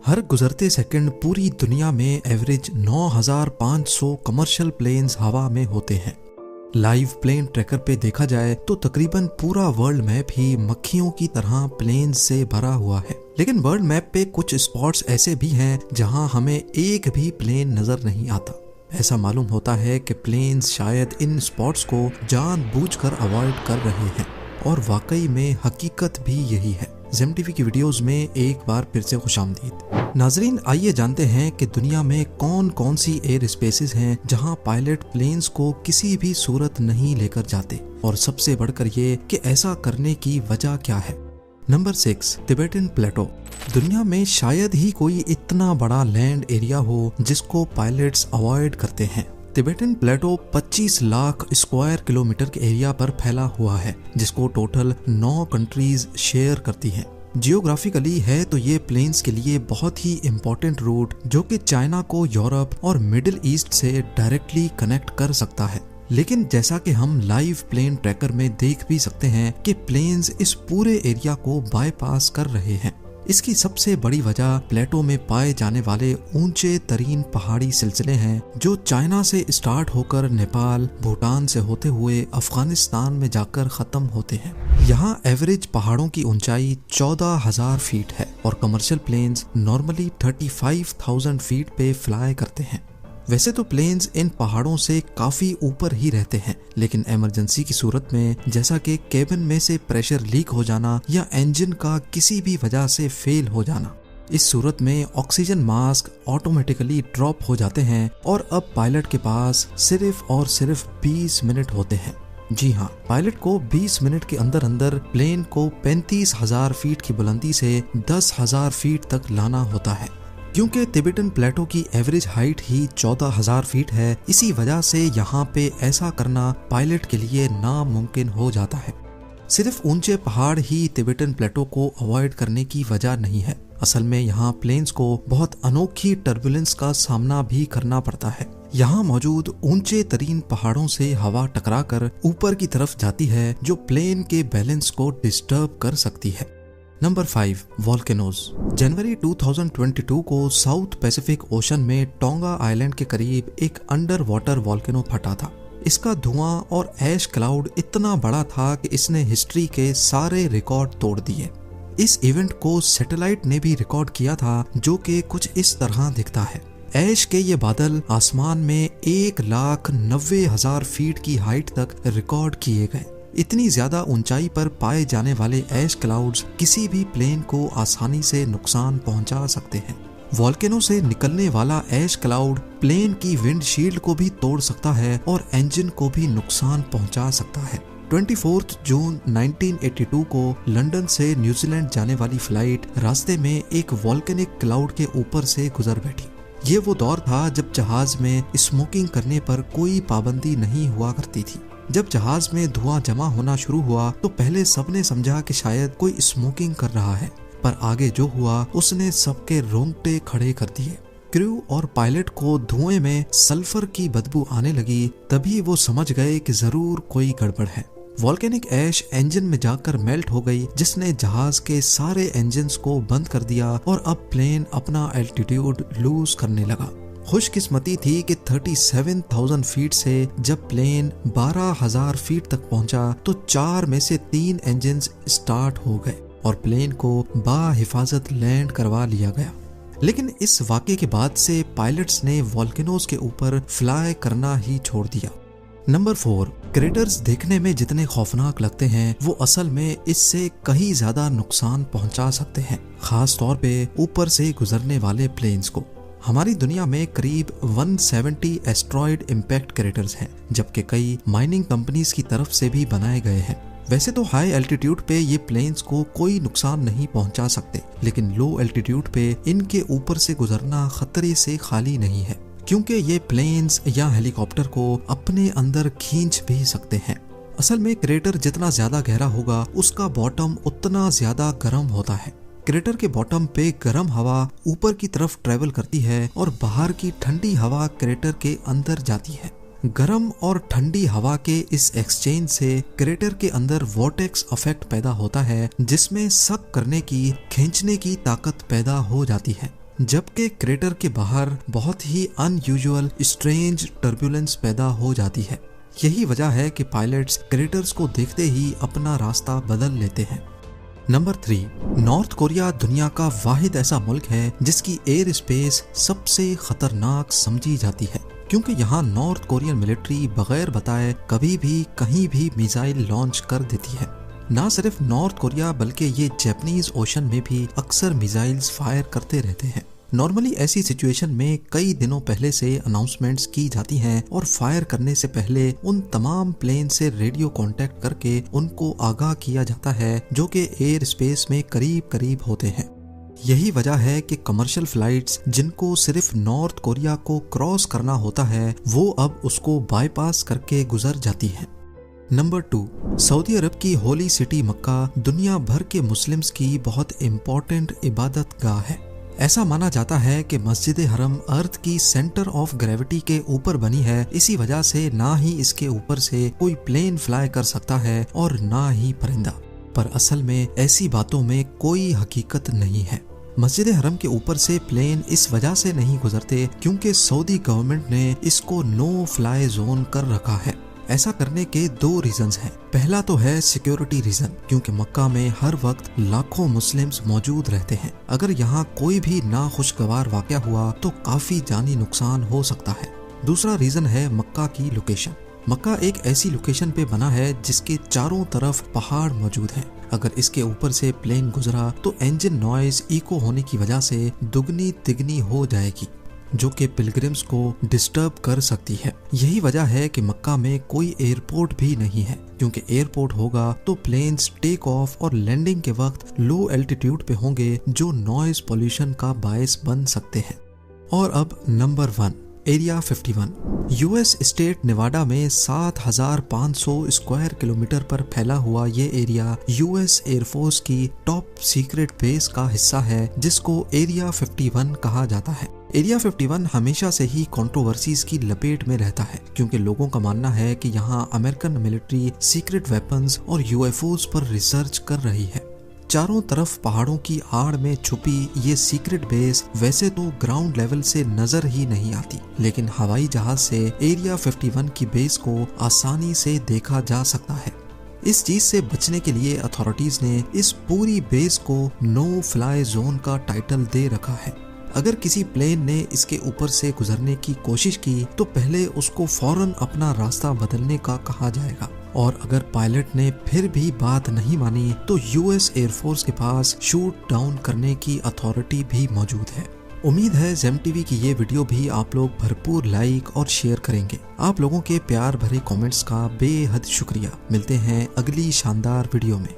हर गुजरते सेकंड पूरी दुनिया में एवरेज 9,500 कमर्शियल प्लेन्स हवा में होते हैं। लाइव प्लेन ट्रैकर पे देखा जाए तो तकरीबन पूरा वर्ल्ड मैप ही मक्खियों की तरह प्लेन्स से भरा हुआ है। लेकिन वर्ल्ड मैप पे कुछ स्पॉट्स ऐसे भी हैं जहां हमें एक भी प्लेन नजर नहीं आता। ऐसा मालूम होता है कि प्लेन्स शायद इन स्पॉट्स को जानबूझकर अवॉइड कर रहे हैं, और वाकई में हकीकत भी यही है। ज़ेम टीवी की वीडियोस में एक बार फिर से खुशामदीद। नाजरीन, आइए जानते हैं कि दुनिया में कौन कौन सी एयर स्पेसेस हैं जहां पायलट प्लेन्स को किसी भी सूरत नहीं लेकर जाते, और सबसे बढ़कर ये कि ऐसा करने की वजह क्या है। नंबर 6, तिबेटन प्लेटो। दुनिया में शायद ही कोई इतना बड़ा लैंड एरिया हो जिसको पायलट्स अवॉइड करते हैं। तिबेटन प्लेटो 25 लाख स्क्वायर किलोमीटर के एरिया पर फैला हुआ है, जिसको टोटल 9 कंट्रीज शेयर करती हैं। जियोग्राफिकली है तो ये प्लेन्स के लिए बहुत ही इम्पोर्टेंट रूट जो कि चाइना को यूरोप और मिडिल ईस्ट से डायरेक्टली कनेक्ट कर सकता है। लेकिन जैसा कि हम लाइव प्लेन ट्रैकर में देख भी सकते हैं कि प्लेन्स इस पूरे एरिया को बाईपास कर रहे हैं। इसकी सबसे बड़ी वजह प्लेटो में पाए जाने वाले ऊंचे तरीन पहाड़ी सिलसिले हैं जो चाइना से स्टार्ट होकर नेपाल, भूटान से होते हुए अफगानिस्तान में जाकर खत्म होते हैं। यहाँ एवरेज पहाड़ों की ऊंचाई 14,000 फीट है और कमर्शियल प्लेन्स नॉर्मली 35,000 फीट पे फ्लाई करते हैं। वैसे तो प्लेन्स इन पहाड़ों से काफी ऊपर ही रहते हैं, लेकिन इमरजेंसी की सूरत में, जैसा कि केबिन में से प्रेशर लीक हो जाना या इंजन का किसी भी वजह से फेल हो जाना, इस सूरत में ऑक्सीजन मास्क ऑटोमेटिकली ड्रॉप हो जाते हैं और अब पायलट के पास सिर्फ और सिर्फ 20 मिनट होते हैं। जी हाँ, पायलट को 20 मिनट के अंदर अंदर प्लेन को 35,000 फीट की बुलंदी से 10,000 फीट तक लाना होता है। क्योंकि तिबेटन प्लेटो की एवरेज हाइट ही 14,000 फीट है, इसी वजह से यहाँ पे ऐसा करना पायलट के लिए नामुमकिन हो जाता है। सिर्फ ऊंचे पहाड़ ही तिबेटन प्लेटो को अवॉइड करने की वजह नहीं है। असल में यहाँ प्लेन्स को बहुत अनोखी टर्बुलेंस का सामना भी करना पड़ता है। यहाँ मौजूद ऊंचे तरीन पहाड़ों से हवा टकराकर ऊपर की तरफ जाती है, जो प्लेन के बैलेंस को डिस्टर्ब कर सकती है। Number 5, volcanoes. जनवरी 2022 को साउथ पैसिफिक ओशन में टोंगा आइलैंड के करीब एक अंडर वाटर वॉल्केनो फटा था। इसका धुआं और ऐश क्लाउड इतना बड़ा था कि इसने हिस्ट्री के सारे रिकॉर्ड तोड़ दिए। इस इवेंट को सैटेलाइट ने भी रिकॉर्ड किया था, जो कि कुछ इस तरह दिखता है। ऐश के ये बादल आसमान में 1,90,000 फीट की हाइट तक रिकॉर्ड किए गए। इतनी ज्यादा ऊंचाई पर पाए जाने वाले ऐश क्लाउड्स किसी भी प्लेन को आसानी से नुकसान पहुंचा सकते हैं। वॉल्केनो से निकलने वाला ऐश क्लाउड प्लेन की विंडशील्ड को भी तोड़ सकता है और इंजन को भी नुकसान पहुंचा सकता है। 24 जून 1982 को लंदन से न्यूजीलैंड जाने वाली फ्लाइट रास्ते में एक वॉल्केनिक क्लाउड के ऊपर से गुजर बैठी। ये वो दौर था जब जहाज में स्मोकिंग करने पर कोई पाबंदी नहीं हुआ करती थी। जब जहाज में धुआं जमा होना शुरू हुआ तो पहले सबने समझा कि शायद कोई स्मोकिंग कर रहा है, पर आगे जो हुआ उसने सबके रोंगटे खड़े कर दिए। क्रू और पायलट को धुएं में सल्फर की बदबू आने लगी, तभी वो समझ गए कि जरूर कोई गड़बड़ है। वॉल्केनिक ऐश इंजन में जाकर मेल्ट हो गई, जिसने जहाज के सारे इंजन्स को बंद कर दिया और अब प्लेन अपना एल्टीट्यूड लूज करने लगा। खुशकिस्मती थी कि 37,000 फीट से जब प्लेन 12,000 फीट तक पहुंचा तो 4 में से 3 इंजन स्टार्ट हो गए और प्लेन को बाहिफाजत लैंड करवा लिया गया। लेकिन इस वाक़े के बाद से पायलट्स ने वॉल्केनोज के ऊपर फ्लाई करना ही छोड़ दिया। नंबर 4, क्रेटर्स देखने में जितने खौफनाक लगते हैं वो असल में इससे कहीं ज्यादा नुकसान पहुंचा सकते हैं, खास तौर पे ऊपर से गुजरने वाले प्लेन्स को। हमारी दुनिया में करीब 170 एस्ट्रॉयड इम्पैक्ट क्रेटर्स हैं, जबकि कई माइनिंग कंपनीज की तरफ से भी बनाए गए हैं। वैसे तो हाई एल्टीट्यूड पे ये प्लेन्स को कोई नुकसान नहीं पहुंचा सकते, लेकिन लो एल्टीट्यूड पे इनके ऊपर से गुजरना खतरे से खाली नहीं है, क्योंकि ये प्लेन्स या हेलीकॉप्टर को अपने अंदर खींच भी सकते हैं। असल में क्रेटर जितना ज्यादा गहरा होगा उसका बॉटम उतना ज्यादा गर्म होता है। क्रेटर के बॉटम पे गर्म हवा ऊपर की तरफ ट्रेवल करती है और बाहर की ठंडी हवा क्रेटर के अंदर जाती है। गर्म और ठंडी हवा के इस एक्सचेंज से क्रेटर के अंदर वोर्टेक्स इफेक्ट पैदा होता है, जिसमें सक करने की, खींचने की ताकत पैदा हो जाती है। जबकि क्रेटर के बाहर बहुत ही अनयूजुअल स्ट्रेंज टर्बुलेंस पैदा हो जाती है। यही वजह है कि पायलट्स क्रेटर्स को देखते ही अपना रास्ता बदल लेते हैं। नंबर 3, नॉर्थ कोरिया दुनिया का वाहिद ऐसा मुल्क है जिसकी एयर स्पेस सबसे खतरनाक समझी जाती है, क्योंकि यहाँ नॉर्थ कोरियन मिलिट्री बगैर बताए कभी भी कहीं भी मिसाइल लॉन्च कर देती है। ना सिर्फ नॉर्थ कोरिया बल्कि ये जापानीज ओशन में भी अक्सर मिसाइल्स फायर करते रहते हैं। नॉर्मली ऐसी सिचुएशन में कई दिनों पहले से अनाउंसमेंट्स की जाती हैं और फायर करने से पहले उन तमाम प्लेन से रेडियो कांटेक्ट करके उनको आगाह किया जाता है जो कि एयर स्पेस में करीब करीब होते हैं। यही वजह है कि कमर्शियल फ्लाइट्स जिनको सिर्फ नॉर्थ कोरिया को क्रॉस करना होता है वो अब उसको बाईपास करके गुजर जाती हैं। नंबर 2, सऊदी अरब की होली सिटी मक्का दुनिया भर के मुस्लिम्स की बहुत इम्पोर्टेंट इबादत गाह है। ऐसा माना जाता है कि मस्जिद हरम अर्थ की सेंटर ऑफ ग्रेविटी के ऊपर बनी है, इसी वजह से ना ही इसके ऊपर से कोई प्लेन फ्लाई कर सकता है और ना ही परिंदा। पर असल में ऐसी बातों में कोई हकीकत नहीं है। मस्जिद हरम के ऊपर से प्लेन इस वजह से नहीं गुजरते क्योंकि सऊदी गवर्नमेंट ने इसको नो फ्लाई जोन कर रखा है। ऐसा करने के 2 रीजंस हैं। पहला तो है सिक्योरिटी रीजन, क्योंकि मक्का में हर वक्त लाखों मुस्लिम्स मौजूद रहते हैं। अगर यहाँ कोई भी नाखुशगवार वाकया हुआ तो काफी जानी नुकसान हो सकता है। दूसरा रीजन है मक्का की लोकेशन। मक्का एक ऐसी लोकेशन पे बना है जिसके चारों तरफ पहाड़ मौजूद हैं। अगर इसके ऊपर से प्लेन गुजरा तो इंजन नॉइज इको होने की वजह से दुगनी तिगनी हो जाएगी, जो कि पिलग्रिम्स को डिस्टर्ब कर सकती है। यही वजह है कि मक्का में कोई एयरपोर्ट भी नहीं है, क्योंकि एयरपोर्ट होगा तो प्लेन्स टेक ऑफ और लैंडिंग के वक्त लो एल्टीट्यूड पे होंगे जो नॉइज पोल्यूशन का बायस बन सकते हैं। और अब number 1, area 51। US state Nevada में 7500 स्क्वायर किलोमीटर पर फैला हुआ ये एरिया यूएस एयरफोर्स की टॉप सीक्रेट बेस का हिस्सा है जिसको एरिया 51 कहा जाता है। एरिया 51 हमेशा से ही कंट्रोवर्सीज की लपेट में रहता है, क्योंकि लोगों का मानना है कि यहाँ अमेरिकन मिलिट्री सीक्रेट वेपन्स और यूएफओज पर रिसर्च कर रही है। चारों तरफ पहाड़ों की आड़ में छुपी ये सीक्रेट बेस वैसे तो ग्राउंड लेवल से नजर ही नहीं आती, लेकिन हवाई जहाज से एरिया 51 की बेस को आसानी से देखा जा सकता है। इस चीज से बचने के लिए अथॉरिटीज ने इस पूरी बेस को नो फ्लाई जोन का टाइटल दे रखा है। अगर किसी प्लेन ने इसके ऊपर से गुजरने की कोशिश की तो पहले उसको फौरन अपना रास्ता बदलने का कहा जाएगा, और अगर पायलट ने फिर भी बात नहीं मानी तो यूएस एयरफोर्स के पास शूट डाउन करने की अथॉरिटी भी मौजूद है। उम्मीद है जेम टीवी की ये वीडियो भी आप लोग भरपूर लाइक और शेयर करेंगे। आप लोगों के प्यार भरे कमेंट्स का बेहद शुक्रिया। मिलते हैं अगली शानदार वीडियो में।